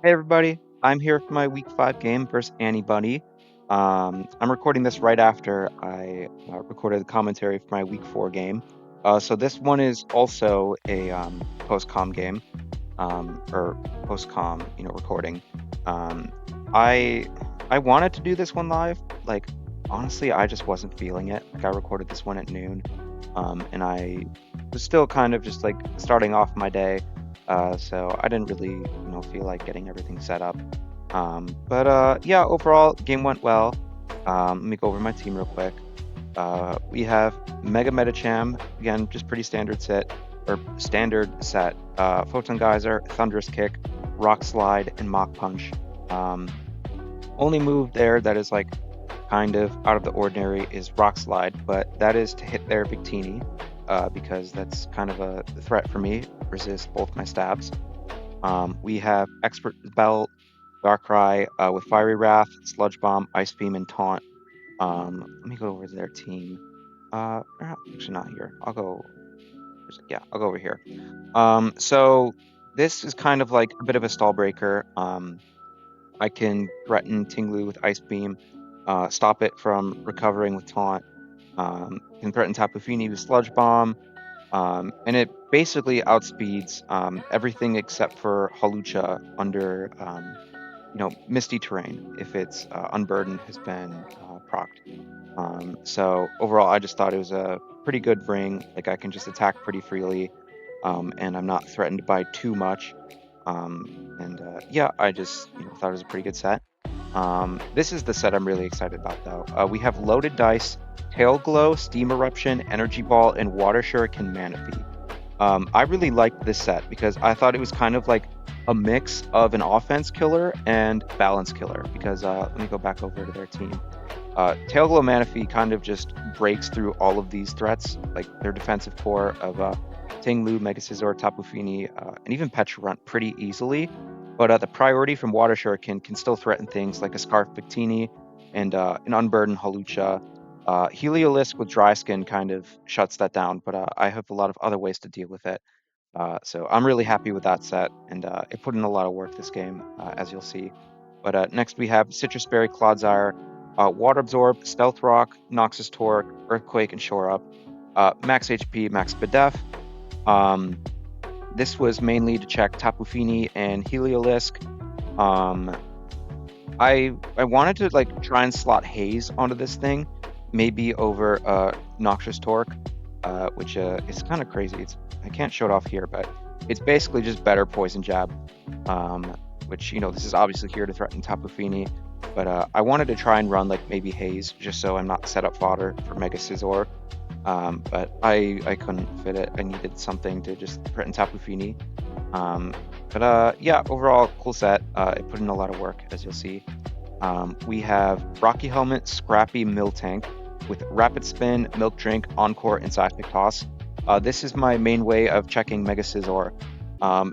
Hey everybody, I'm here for my week 5 game versus annibunny. I'm recording this right after I recorded the commentary for my week 4 game. So this one is also a post-com game, or post-com, recording. Um, I I wanted to do this one live. Like honestly, I just wasn't feeling it. Like I recorded this one at noon, and I was still kind of just like starting off my day. So I didn't really, feel like getting everything set up. But yeah, overall, game went well. Let me go over my team real quick. We have Mega Metacham, again, just pretty standard set, or standard set. Photon Geyser, Thunderous Kick, Rock Slide, and Mach Punch. Um, Only move there that is like kind of out of the ordinary is Rock Slide, but that is to hit their Victini, because that's kind of a threat for me. Resist both my stabs. We have Expert Belt, Darkrai with Fiery Wrath, Sludge Bomb, Ice Beam, and Taunt. Let me go over to their team. Actually not here. Yeah, I'll go over here. So this is kind of like a bit of a stall breaker. I can threaten Tinglu with Ice Beam, stop it from recovering with Taunt. Can threaten Tapu Fini with Sludge Bomb, and it basically outspeeds everything except for Halucha under misty terrain if its unburdened has been procced. So overall, I just thought it was a pretty good ring. Like I can just attack pretty freely, and I'm not threatened by too much. And yeah, I just thought it was a pretty good set. This is the set I'm really excited about though. We have Loaded Dice, Tail Glow, Steam Eruption, Energy Ball, and Water Shuriken Manaphy. I really liked this set because I thought it was kind of like a mix of an offense killer and balance killer. Because let me go back over to their team. Tailglow Manaphy kind of just breaks through all of these threats, like their defensive core of Tinglu, Mega Scizor, Tapu Fini, and even Pecharunt pretty easily. But the priority from Water Shuriken can still threaten things like a Scarf Victini and an Unburdened Halucha. Heliolisk with Dry Skin kind of shuts that down, but I have a lot of other ways to deal with it. So I'm really happy with that set, and it put in a lot of work this game, as you'll see. But next we have Citrus Berry, Clodsire, Water Absorb, Stealth Rock, Noxus Torque, Earthquake, and Shore Up. Max HP, Max Bedef. Um, this was mainly to check Tapu Fini and Heliolisk. Um, I wanted to like try and slot Haze onto this thing, maybe over Noxious Torque, which is kind of crazy. I can't show it off here, but it's basically just better Poison Jab. Um, which this is obviously here to threaten Tapu Fini, but I wanted to try and run like maybe Haze just so I'm not set up fodder for Mega Scizor. But I couldn't fit it. I needed something to just threaten Tapu Fini. But yeah, overall cool set. It put in a lot of work, as you'll see. We have Rocky Helmet, Scrappy, Miltank with Rapid Spin, Milk Drink, Encore, and Seismic Toss. This is my main way of checking Mega Scizor.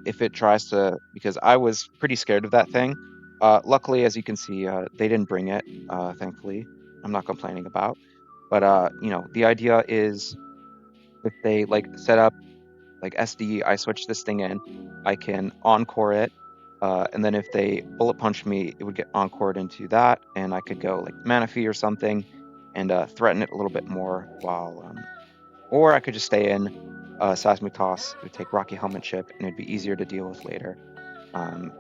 If it tries to, because I was pretty scared of that thing. Luckily, as you can see, they didn't bring it. Thankfully, I'm not complaining about. But the idea is if they like set up like SD, I switch this thing in, I can encore it, and then if they bullet punch me, it would get encored into that, and I could go like Manaphy or something and threaten it a little bit more or I could just stay in Seismic Toss, it would take Rocky Helmet Chip, and it'd be easier to deal with later.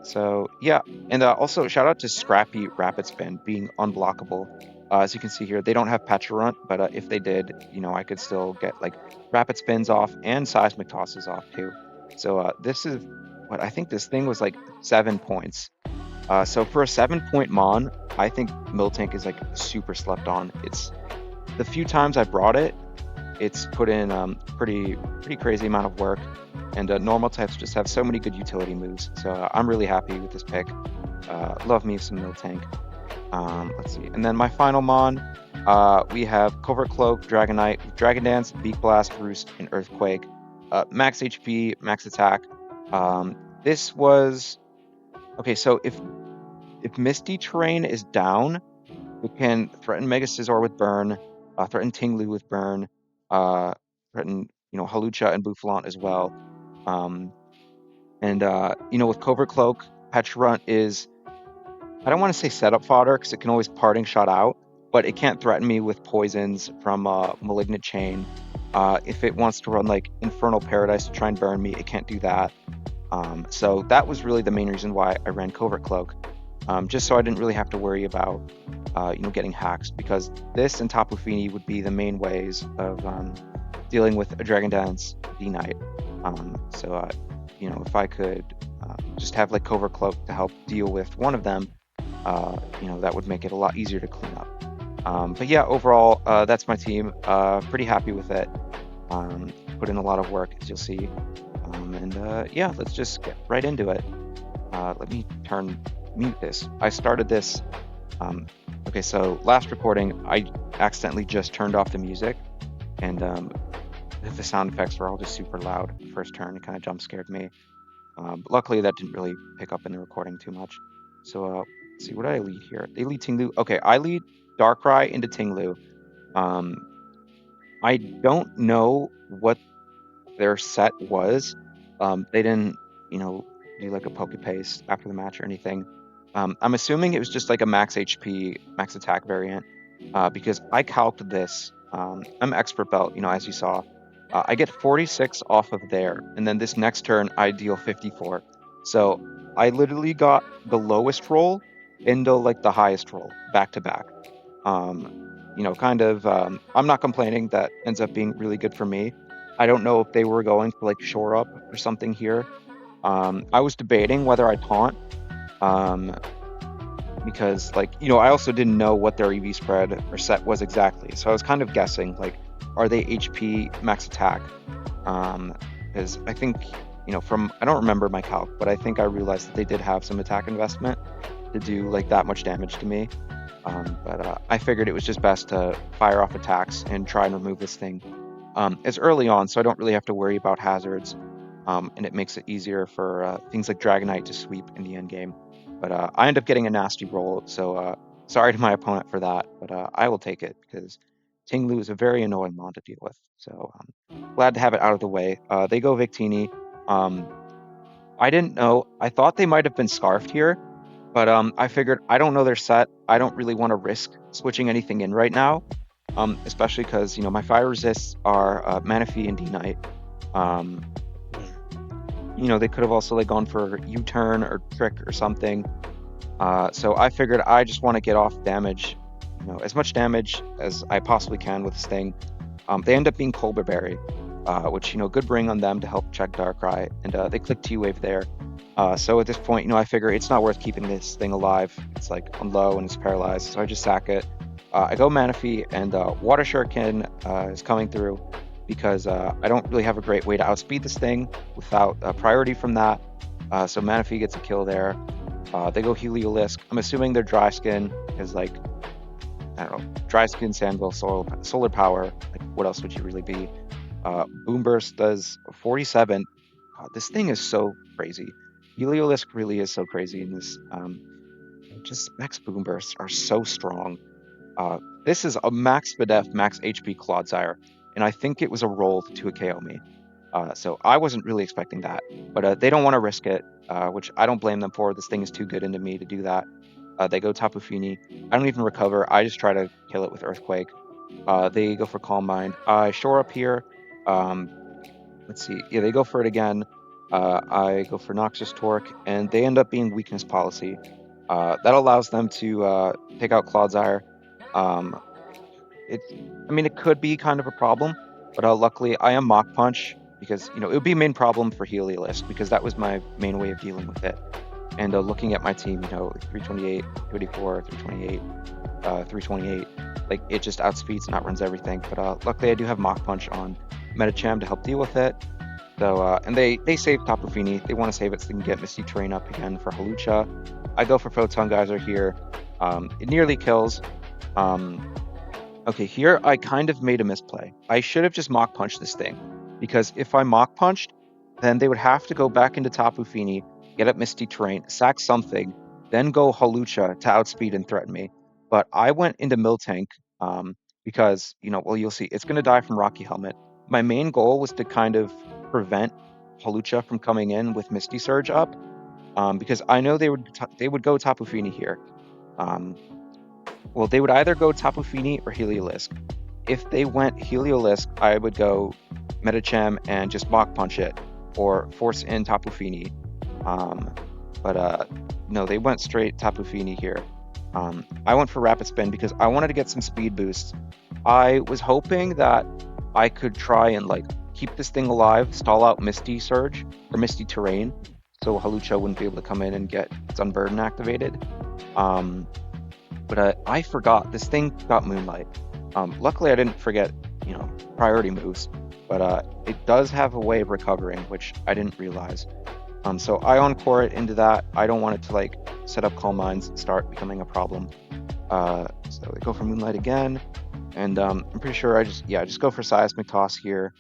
So yeah, and also shout out to Scrappy Rapid Spin being unblockable. As you can see here, they don't have Pecharunt, but if they did, I could still get like Rapid Spins off and Seismic Tosses off too. So this is what I think this thing was like 7 points. So for a 7 point Mon, I think Miltank is like super slept on. It's the few times I brought it, it's put in pretty crazy amount of work, and normal types just have so many good utility moves. So I'm really happy with this pick. Love me some Miltank. Let's see, and then my final mon, we have Covert Cloak, Dragonite, Dragon Dance, Beak Blast, Roost, and Earthquake. Max HP, max attack. This was okay. So if Misty Terrain is down, it can threaten Mega Scizor with Burn, threaten Tinglu with Burn, uh, threaten Halucha and Bouffalant as well. Um, and with Covert Cloak, Petrarch is, I don't want to say setup fodder because it can always parting shot out, but it can't threaten me with poisons from Malignant Chain. If it wants to run like Infernal Paradise to try and burn me, it can't do that. So that was really the main reason why I ran Covert Cloak, just so I didn't really have to worry about, getting hacks, because this and Tapu Fini would be the main ways of dealing with a Dragon Dance D Knight. So, if I could just have like Covert Cloak to help deal with one of them, that would make it a lot easier to clean up. But yeah, overall, that's my team. Pretty happy with it. Put in a lot of work, as you'll see. And yeah, let's just get right into it. Let me mute this. I started this. Okay, so last recording, I accidentally just turned off the music, and the sound effects were all just super loud. First turn, it kind of jump scared me. But luckily, that didn't really pick up in the recording too much. So let's see, what did I lead here? They lead Tinglu. Okay, I lead Darkrai into Tinglu. Um, I don't know what their set was. They didn't, do like a poke paste after the match or anything. I'm assuming it was just like a max HP, max attack variant, because I calced this. I'm expert belt, as you saw. I get 46 off of there, and then this next turn I deal 54. So I literally got the lowest roll into like the highest roll back to back. Um, I'm not complaining. That ends up being really good for me. I don't know if they were going for like shore up or something here. I was debating whether I taunt, um, because I also didn't know what their EV spread or set was exactly. So I was kind of guessing, like, are they HP max attack? Because I think, I don't remember my calc, but I think I realized that they did have some attack investment to do like that much damage to me. But I figured it was just best to fire off attacks and try and remove this thing as early on, so I don't really have to worry about hazards, and it makes it easier for things like Dragonite to sweep in the end game. But I end up getting a nasty roll, so sorry to my opponent for that, but I will take it because Tinglu is a very annoying mon to deal with. So glad to have it out of the way. They go Victini. Um, I didn't know. I thought they might have been scarfed here, but I figured I don't know their set. I don't really want to risk switching anything in right now, especially because my fire resists are Manaphy and D Knight. Um, they could have also like gone for U-turn or trick or something. So I figured I just want to get off damage, as much damage as I possibly can with this thing. They end up being Colbur Berry, which good bring on them to help check Darkrai, and they click T-Wave there. So at this point, I figure it's not worth keeping this thing alive. It's like on low and it's paralyzed, so I just sack it. I go Manaphy, and Water Shuriken is coming through because I don't really have a great way to outspeed this thing without priority from that. So Manaphy gets a kill there. They go Heliolisk. I'm assuming their Dry Skin is like, I don't know, Dry Skin, Sandville, Solar Power. Like, what else would you really be? Boom Burst does 47. God, this thing is so crazy. Heliolisk really is so crazy in this. Just max Boom Bursts are so strong. This is a max Spadef, max HP Clodsire, and I think it was a roll to a KO me. So I wasn't really expecting that, but they don't want to risk it, which I don't blame them for. This thing is too good into me to do that. They go Tapu Fini. I don't even recover. I just try to kill it with Earthquake. They go for Calm Mind. I shore up here. Um, let's see. Yeah, they go for it again. I go for Noxious Torque, and they end up being Weakness Policy. That allows them to take out Clodsire. Um, it could be kind of a problem, but luckily I am Mach Punch because, it would be a main problem for Heliolisk because that was my main way of dealing with it. And looking at my team, 328, 34, 328, 328, like it just outspeeds and outruns everything. But luckily I do have Mach Punch on Metacham to help deal with it. So, and they save Tapu Fini. They want to save it so they can get Misty Terrain up again for Halucha. I go for Photon Geyser here. It nearly kills. Okay, here I kind of made a misplay. I should have just Mach Punched this thing, because if I Mach Punched, then they would have to go back into Tapu Fini, get up Misty Terrain, sack something, then go Halucha to outspeed and threaten me. But I went into Miltank, because, well, you'll see, it's going to die from Rocky Helmet. My main goal was to kind of prevent Halucha from coming in with Misty Surge up, because I know they would go Tapu Fini here. Um, well, they would either go Tapu Fini or Heliolisk. If they went Heliolisk, I would go Metacham and just Mach Punch it or force in Tapu Fini. Um, but no, they went straight Tapu Fini here. I went for Rapid Spin because I wanted to get some speed boosts. I was hoping that I could try and like keep this thing alive, stall out Misty Surge or Misty Terrain, so Halucha wouldn't be able to come in and get its Unburden activated. Um, but I forgot this thing got Moonlight. Luckily, I didn't forget, priority moves, but it does have a way of recovering, which I didn't realize. So I encore it into that. I don't want it to like set up Calm Minds and start becoming a problem. So I go for Moonlight again, and I'm pretty sure I just go for Seismic Toss here.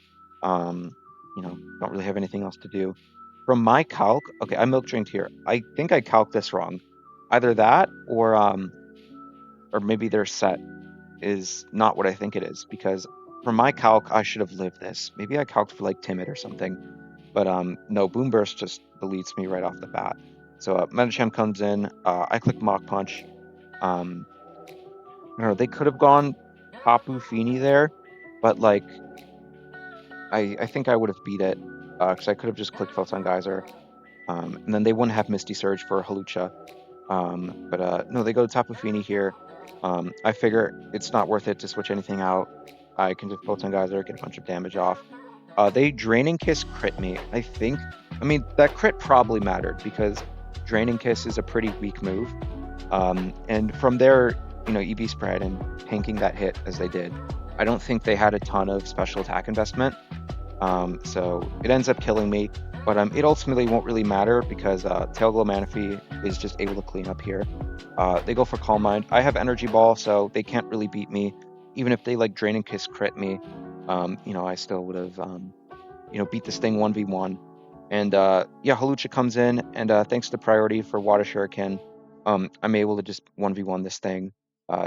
Don't really have anything else to do. From my calc, okay, I milk drained here. I think I calc this wrong. Either that or maybe their set is not what I think it is because from my calc I should have lived this. Maybe I calced for like Timid or something. But no, Boom Burst just deletes me right off the bat. So Metacham comes in, I click Mach Punch. Um, I don't know, they could have gone Tapu Fini there, but like I think I would have beat it because I could have just clicked Photon Geyser, and then they wouldn't have Misty Surge for Halucha. But no, they go to Tapu Fini here. I figure it's not worth it to switch anything out. I can just Photon Geyser, get a bunch of damage off. They Draining Kiss crit me. I think. I mean, that crit probably mattered because Draining Kiss is a pretty weak move. And from their, EV spread and tanking that hit as they did, I don't think they had a ton of special attack investment. So it ends up killing me, but it ultimately won't really matter because Tailglow Manaphy is just able to clean up here. They go for Calm Mind. I have Energy Ball, so they can't really beat me. Even if they like Draining Kiss crit me, I still would have, beat this thing 1v1. And yeah, Halucha comes in, and thanks to priority for Water Shuriken, I'm able to just 1v1 this thing.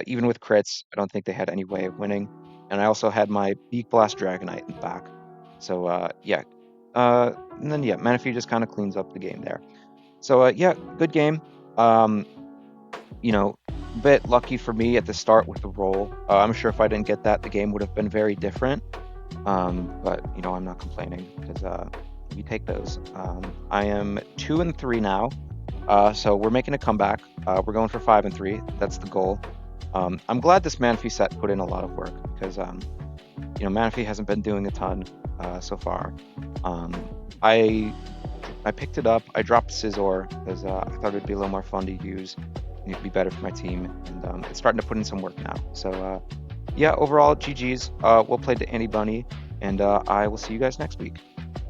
Even with crits, I don't think they had any way of winning. And I also had my Beak Blast Dragonite in the back. So yeah. And then yeah, Manaphy just kind of cleans up the game there. So yeah, good game. Um, bit lucky for me at the start with the roll. I'm sure if I didn't get that, the game would have been very different. But I'm not complaining because we take those. I am 2-3 now, so we're making a comeback. We're going for 5-3. That's the goal. I'm glad this Manaphy set put in a lot of work because Manaphy hasn't been doing a ton so far. I picked it up. I dropped Scizor because I thought it'd be a little more fun to use. And it'd be better for my team, and it's starting to put in some work now. So yeah, overall, GG's. We'll play the Annibunny, and I will see you guys next week.